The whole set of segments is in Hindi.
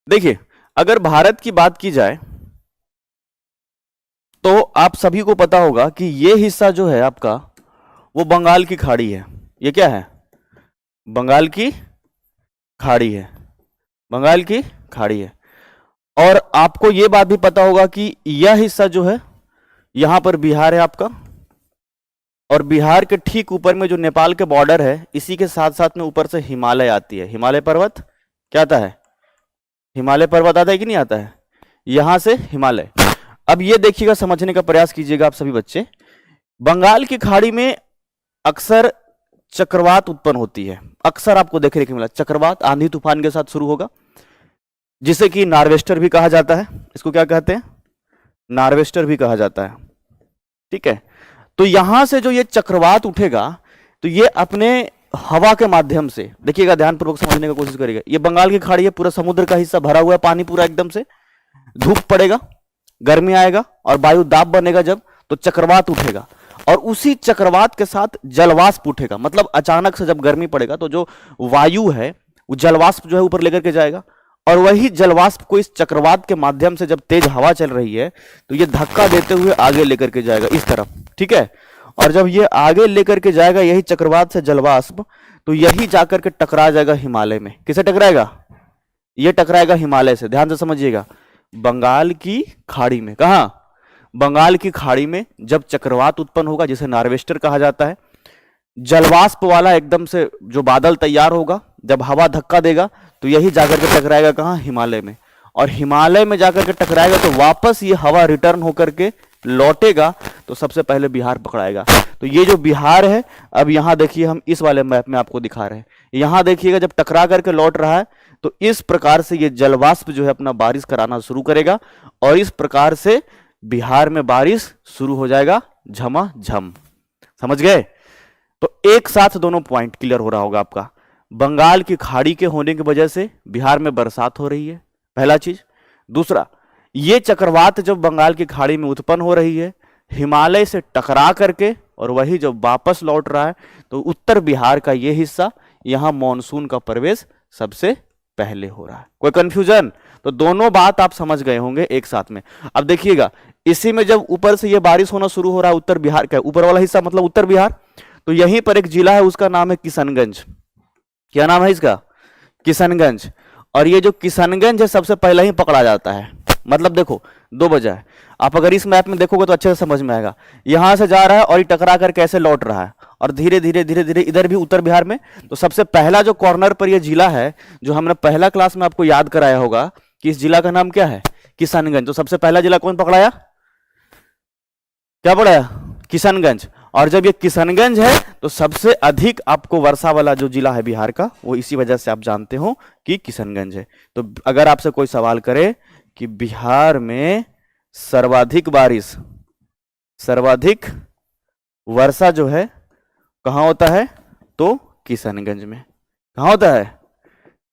देखिए, अगर भारत की बात की जाए तो आप सभी को पता होगा कि ये हिस्सा जो है आपका वो बंगाल की खाड़ी है। ये क्या है? बंगाल की खाड़ी है। बंगाल की खाड़ी है। और आपको ये बात भी पता होगा कि यह हिस्सा जो है यहां पर बिहार है आपका, और बिहार के ठीक ऊपर में जो नेपाल के बॉर्डर है, इसी के साथ साथ में ऊपर से हिमालय आती है। हिमालय पर्वत क्या आता है? हिमालय पर्वत आता है कि नहीं आता है? यहां से हिमालय। अब ये देखिएगा, समझने का प्रयास कीजिएगा आप सभी बच्चे। बंगाल की खाड़ी में अक्सर चक्रवात उत्पन्न होती है। अक्सर आपको देखने को मिला चक्रवात आंधी तूफान के साथ शुरू होगा, जिसे कि नार्वेस्टर भी कहा जाता है। इसको क्या कहते हैं? नार्वेस्टर भी कहा जाता है। ठीक है। तो यहां से जो ये चक्रवात उठेगा तो ये अपने हवा के माध्यम से, देखिएगा ध्यानपूर्वक समझने की कोशिश करिएगा। ये बंगाल की खाड़ी है, पूरा समुद्र का हिस्सा भरा हुआ है, पानी पूरा एकदम से। धूप पड़ेगा, गर्मी आएगा और वायु दाब बनेगा जब, तो चक्रवात उठेगा और उसी चक्रवात के साथ जलवाष्प उठेगा। मतलब अचानक से जब गर्मी पड़ेगा तो जो वायु है वो जलवाष्प जो है ऊपर लेकर के जाएगा, और वही जलवाष्प को इस चक्रवात के माध्यम से जब तेज हवा चल रही है तो ये धक्का देते हुए आगे लेकर के जाएगा इस तरफ। ठीक है। और जब ये आगे लेकर के जाएगा यही चक्रवात से जलवाष्प, तो यही जाकर के टकरा जाएगा हिमालय में। किसे टकराएगा? ये टकराएगा हिमालय से। ध्यान से समझिएगा, बंगाल की खाड़ी में। कहां? बंगाल की खाड़ी में जब चक्रवात उत्पन्न होगा, जिसे नार्वेस्टर कहा जाता है, जलवाष्प वाला एकदम से जो बादल तैयार होगा, जब हवा धक्का देगा तो यही जाकर के टकराएगा कहां? हिमालय में। और हिमालय में जाकर के टकराएगा तो वापस ये हवा रिटर्न होकर के लौटेगा, तो सबसे पहले बिहार पकड़ाएगा। तो ये जो बिहार है, अब यहां देखिए, हम इस वाले मैप में आपको दिखा रहे हैं। यहां देखिएगा, जब टकरा करके लौट रहा है तो इस प्रकार से ये जलवाष्प जो है अपना बारिश कराना शुरू करेगा, और इस प्रकार से बिहार में बारिश शुरू हो जाएगा झमाझम। समझ गए? तो एक साथ दोनों पॉइंट क्लियर हो रहा होगा आपका। बंगाल की खाड़ी के होने की वजह से बिहार में बरसात हो रही है, पहला चीज। दूसरा, ये चक्रवात जब बंगाल की खाड़ी में उत्पन्न हो रही है, हिमालय से टकरा करके, और वही जब वापस लौट रहा है, तो उत्तर बिहार का ये हिस्सा, यहां मॉनसून का प्रवेश सबसे पहले हो रहा है। कोई कंफ्यूजन? तो दोनों बात आप समझ गए होंगे एक साथ में। अब देखिएगा, इसी में जब ऊपर से ये बारिश होना शुरू हो रहा है, उत्तर बिहार का ऊपर वाला हिस्सा मतलब उत्तर बिहार, तो यहीं पर एक जिला है, उसका नाम है किशनगंज। क्या नाम है इसका? किशनगंज। और ये जो किशनगंज है सबसे पहले ही पकड़ा जाता है। मतलब देखो, दो वजह है। आप अगर इस मैप में देखोगे तो अच्छे से समझ में आएगा। यहां से जा रहा है और ये टकरा कर कैसे लौट रहा है, और धीरे धीरे धीरे धीरे इधर भी उत्तर बिहार में। तो सबसे पहला जो कॉर्नर पर ये जिला है, जो हमने पहला क्लास में आपको याद कराया होगा कि इस जिला का नाम क्या है? किशनगंज। तो सबसे पहला जिला कौन पकड़ाया? क्या पकड़ाया? किशनगंज। और जब ये किशनगंज है तो सबसे अधिक आपको वर्षा वाला जो जिला है बिहार का, वो इसी वजह से आप जानते हो कि किशनगंज है। तो अगर आपसे कोई सवाल करे कि बिहार में सर्वाधिक बारिश, सर्वाधिक वर्षा जो है कहां होता है, तो किशनगंज में। कहां होता है?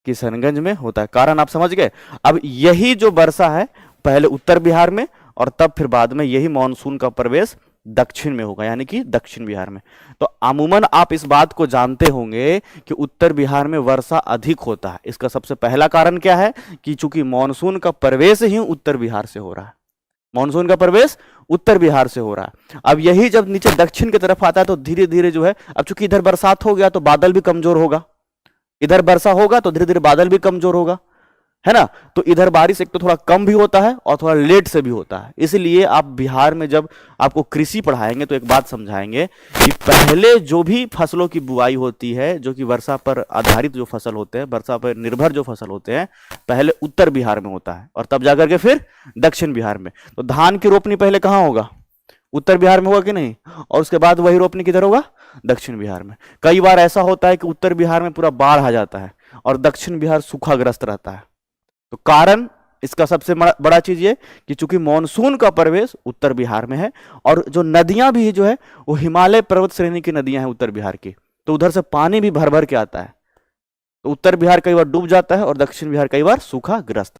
किशनगंज में होता है। कारण आप समझ गए। अब यही जो वर्षा है पहले उत्तर बिहार में, और तब फिर बाद में यही मानसून का प्रवेश दक्षिण में होगा, यानी कि दक्षिण बिहार में। तो अमूमन आप इस बात को जानते होंगे कि उत्तर बिहार में वर्षा अधिक होता है। इसका सबसे पहला कारण क्या है कि चूंकि मानसून का प्रवेश ही उत्तर बिहार से हो रहा है। मानसून का प्रवेश उत्तर बिहार से हो रहा है। अब यही जब नीचे दक्षिण की तरफ आता है तो धीरे धीरे जो है, अब चूंकि इधर बरसात हो गया तो बादल भी कमजोर होगा, इधर वर्षा होगा तो धीरे धीरे बादल भी कमजोर होगा, है ना। तो इधर बारिश एक तो थोड़ा कम भी होता है और थोड़ा लेट से भी होता है। इसलिए आप बिहार में जब आपको कृषि पढ़ाएंगे तो एक बात समझाएंगे कि पहले जो भी फसलों की बुआई होती है, जो कि वर्षा पर आधारित जो फसल होते हैं, वर्षा पर निर्भर जो फसल होते हैं, पहले उत्तर बिहार में होता है और तब जाकर के फिर दक्षिण बिहार में। तो धान की रोपनी पहले कहां होगा? उत्तर बिहार में होगा कि नहीं? और उसके बाद वही रोपनी किधर होगा? दक्षिण बिहार में। कई बार ऐसा होता है कि उत्तर बिहार में पूरा बाढ़ आ जाता है और दक्षिण बिहार सूखाग्रस्त रहता है। तो कारण इसका सबसे बड़ा चीज ये कि चूंकि मानसून का प्रवेश उत्तर बिहार में है, और जो नदियां भी जो है वो हिमालय पर्वत श्रेणी की नदियां हैं उत्तर बिहार की, तो उधर से पानी भी भर भर के आता है। तो उत्तर बिहार कई बार डूब जाता है और दक्षिण बिहार कई बार सूखाग्रस्त।